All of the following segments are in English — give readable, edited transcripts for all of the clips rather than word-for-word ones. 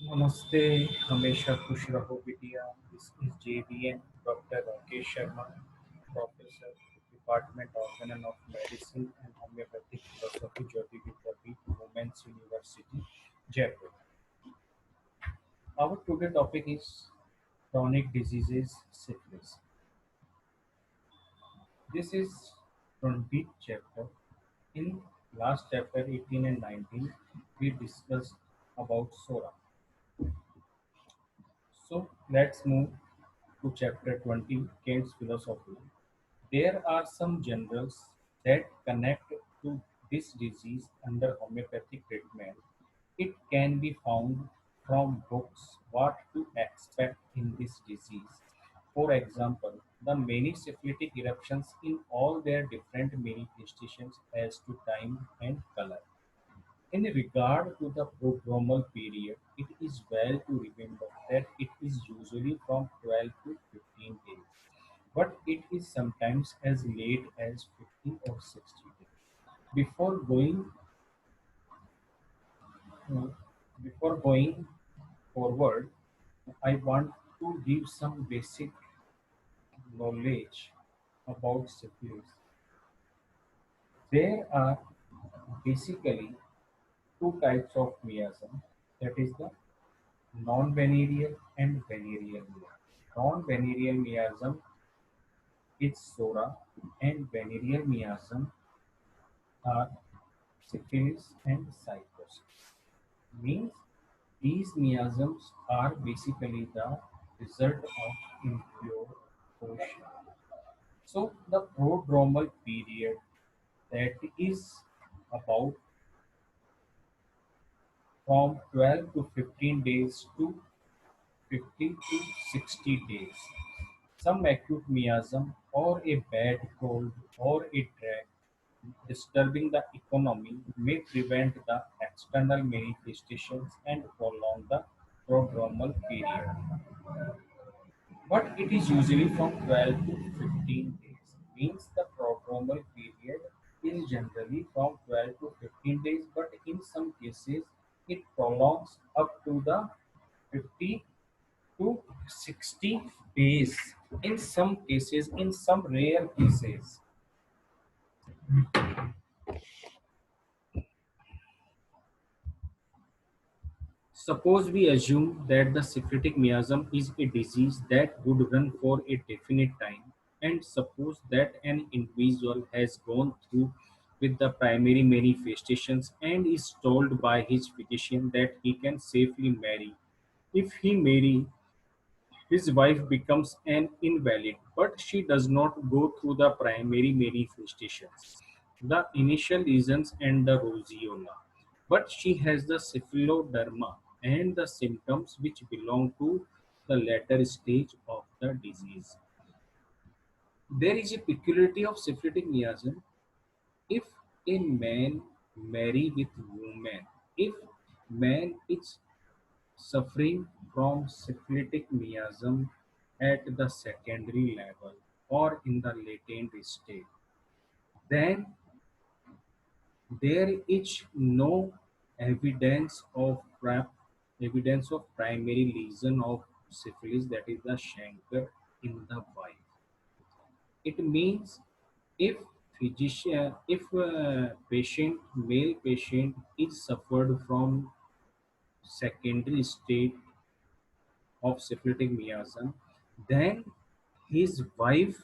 नमस्ते, हमेशा खुश रहो बिटिया। This is JVN doctor Rakesh Sharma, professor, department organon of medicine and homoeopathic philosophy, Jyoti Vidyapeeth, women's university, Jaipur. Our today topic is chronic diseases, syphilis. This is 20th chapter. In last chapter 18 and 19, we discussed about SORA. So let's move to chapter 20, Kant's philosophy. There are some generals that connect to this disease under homeopathic treatment. It can be found from books what to expect in this disease. For example, the many syphilitic eruptions in all their different manifestations as to time and color. In regard to the prodromal period, it is well to remember that it is usually from 12 to 15 days, but it is sometimes as late as 50 or 60 days. Before going, uh, before going forward, I want to give some basic knowledge about syphilis. There are basically two types of miasm, that is the non-venereal and venereal miasm. Non-venereal miasm is SORA and venereal miasm are syphilis and psychosis. Means these miasms are basically the result of impure ocean. So the prodromal period, that is about from 12 to 15 days to 50 to 60 days. Some acute miasm or a bad cold or a drag disturbing the economy may prevent the external manifestations and prolong the prodromal period. But it is usually from 12 to 15 days. Means the prodromal period is generally from 12 to 15 days, but in some cases it prolongs up to the 50 to 60 days. In some cases, in some rare cases. Suppose we assume that the syphilitic miasm is a disease that would run for a definite time, and suppose that an individual has gone through with the primary manifestations and is told by his physician that he can safely marry. If he marry, his wife becomes an invalid, but she does not go through the primary manifestations, the initial lesions and the roseola, but she has the cephaloderma and the symptoms which belong to the latter stage of the disease. There is a peculiarity of syphilitic miasm. If a man marry with woman, if man is suffering from syphilitic miasm at the secondary level or in the latent state, then there is no evidence of primary lesion of syphilis, that is the chancre in the wife. It means if patient, male patient is suffered from secondary state of syphilitic miasm, then his wife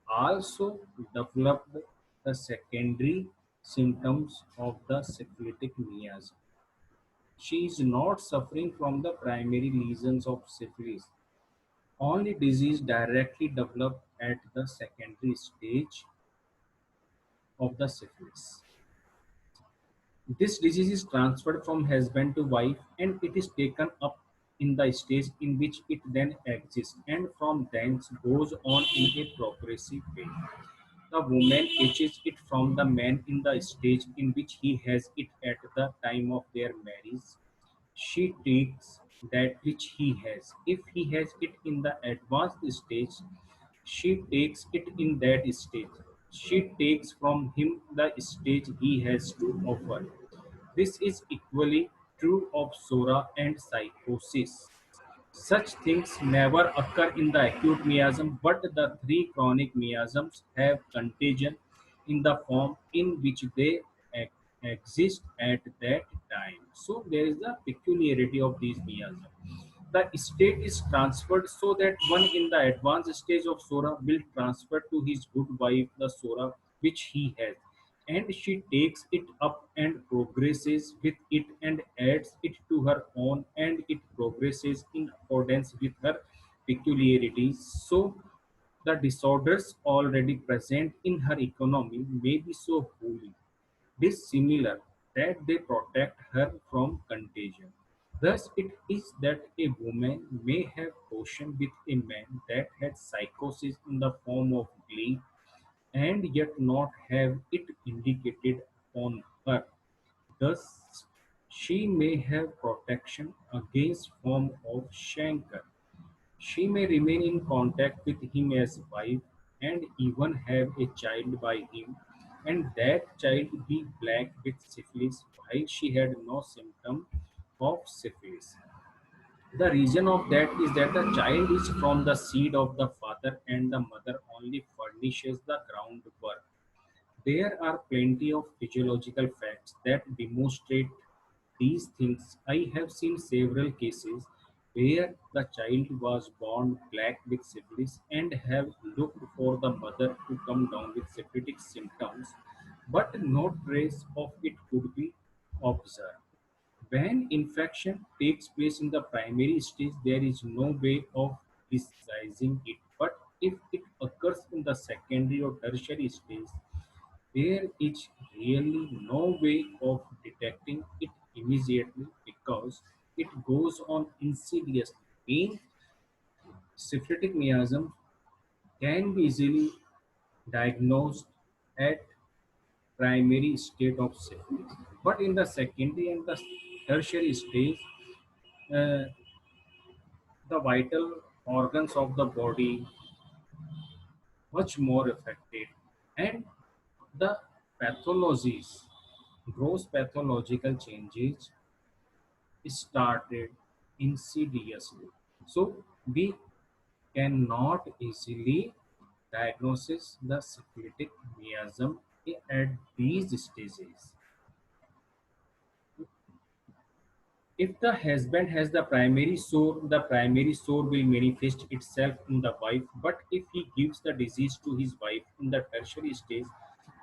also developed the secondary symptoms of the syphilitic miasm. She is not suffering from the primary lesions of syphilis. Only disease directly developed at the secondary stage of the syphilis. This disease is transferred from husband to wife and it is taken up in the stage in which it then exists and from thence goes on in a progressive way. The woman catches it from the man in the stage in which he has it at the time of their marriage. She takes that which he has. If he has it in the advanced stage, she takes it in that stage. She takes from him the stage he has to offer. This is equally true of Sora and psychosis. Such things never occur in the acute miasm, but the three chronic miasms have contagion in the form in which they exist at that time. So there is the peculiarity of these miasms. The state is transferred so that one in the advanced stage of Sora will transfer to his good wife the Sora which he has, and she takes it up and progresses with it and adds it to her own, and it progresses in accordance with her peculiarities. So the disorders already present in her economy may be so holy, dissimilar, that they protect her from contagion. Thus, it is that a woman may have portion with a man that had psychosis in the form of glee and yet not have it indicated on her. Thus, she may have protection against form of chancre. She may remain in contact with him as wife and even have a child by him, and that child be black with syphilis while she had no symptom of syphilis. The reason of that is that the child is from the seed of the father and the mother only furnishes the groundwork. There are plenty of physiological facts that demonstrate these things. I have seen several cases where the child was born black with syphilis and have looked for the mother to come down with syphilitic symptoms, but no trace of it could be observed. When infection takes place in the primary stage, there is no way of decising it. But if it occurs in the secondary or tertiary stage, there is really no way of detecting it immediately because it goes on insidiously. In syphilitic miasm can be easily diagnosed at primary state of syphilis, but in the secondary and the tertiary stage, uh, the vital organs of the body much more affected, and the pathologies, gross pathological changes started insidiously. So we cannot easily diagnose the syphilitic miasm at these stages. If the husband has the primary sore will manifest itself in the wife. But if he gives the disease to his wife in the tertiary stage,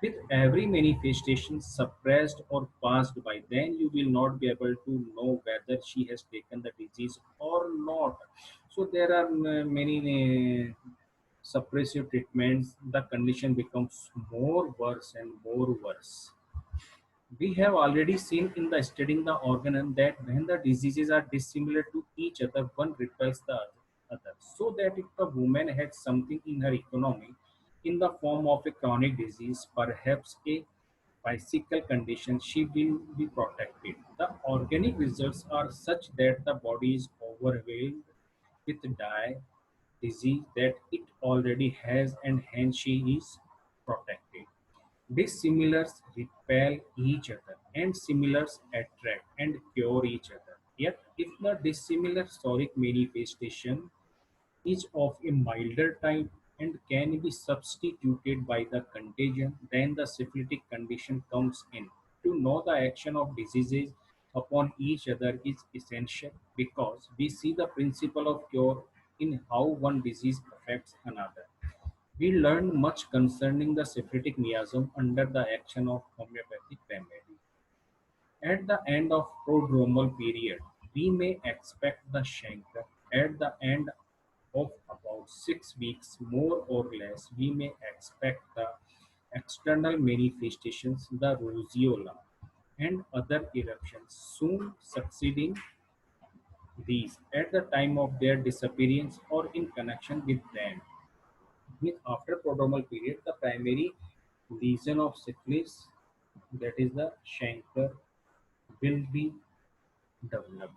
with every manifestation suppressed or passed by, then you will not be able to know whether she has taken the disease or not. So there are many suppressive treatments. The condition becomes more worse and more worse. We have already seen in the studying the organ that when the diseases are dissimilar to each other, one repels the other. So that if the woman had something in her economy in the form of a chronic disease, perhaps a physical condition, she will be protected. The organic results are such that the body is overwhelmed with dye disease that it already has, and hence she is protected. Dissimilars repel each other, and similars attract and cure each other. Yet, if the dissimilar soric manifestation is of a milder type and can be substituted by the contagion, then the syphilitic condition comes in. To know the action of diseases upon each other is essential because we see the principle of cure in how one disease affects another. We learned much concerning the syphilitic miasm under the action of homeopathic remedy. At the end of prodromal period, we may expect the chancre. At the end of about 6 weeks, more or less, we may expect the external manifestations, the roseola, and other eruptions, soon succeeding these at the time of their disappearance or in connection with them. With after prodromal period, the primary lesion of syphilis, that is the chancre, will be developed.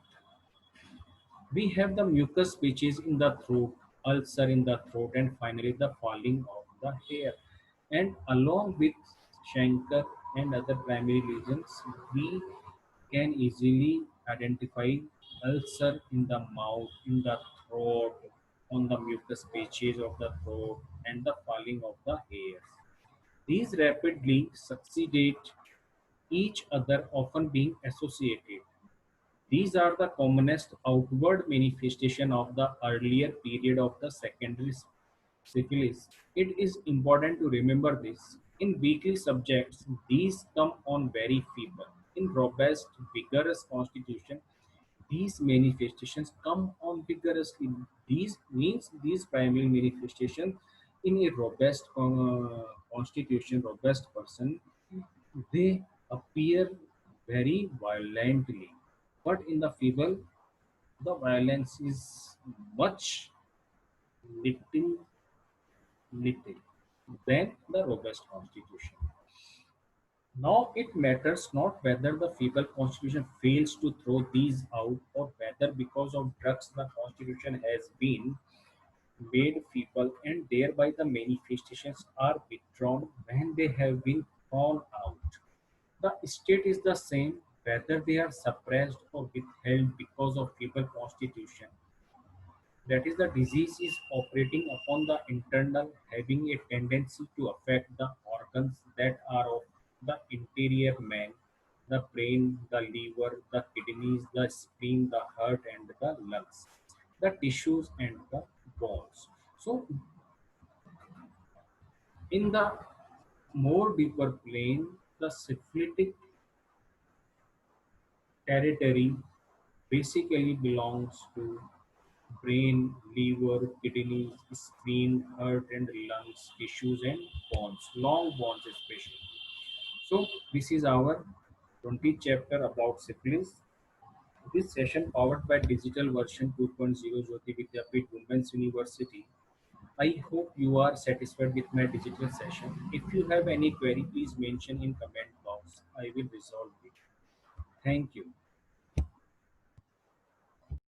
We have the mucus patches in the throat, ulcer in the throat, and finally the falling of the hair. And along with chancre and other primary lesions, we can easily identifying ulcer in the mouth, in the throat, on the mucous patches of the throat, and the falling of the hairs. These rapidly succeeded each other, often being associated. These are the commonest outward manifestation of the earlier period of the secondary syphilis. It is important to remember this. In weakly subjects, these come on very feeble. In robust, vigorous constitution, these manifestations come on vigorously. These means these primary manifestations in a robust constitution, robust person, they appear very violently. But in the feeble, the violence is much little, little than the robust constitution. Now it matters not whether the feeble constitution fails to throw these out or whether because of drugs the constitution has been made feeble and thereby the manifestations are withdrawn when they have been thrown out. The state is the same whether they are suppressed or withheld because of feeble constitution. That is, the disease is operating upon the internal, having a tendency to affect the organs that are of the interior man, the brain, the liver, the kidneys, the spleen, the heart, and the lungs, the tissues, and the bones. So, in the more deeper plane, the syphilitic territory basically belongs to brain, liver, kidneys, spleen, heart and lungs, tissues and bones, long bones especially. So this is our 20th chapter about syphilis. This session powered by digital version 2.0 Jyoti Vidyapeeth Women's University. I hope you are satisfied with my digital session. If you have any query, please mention in comment box. I will resolve it. Thank you.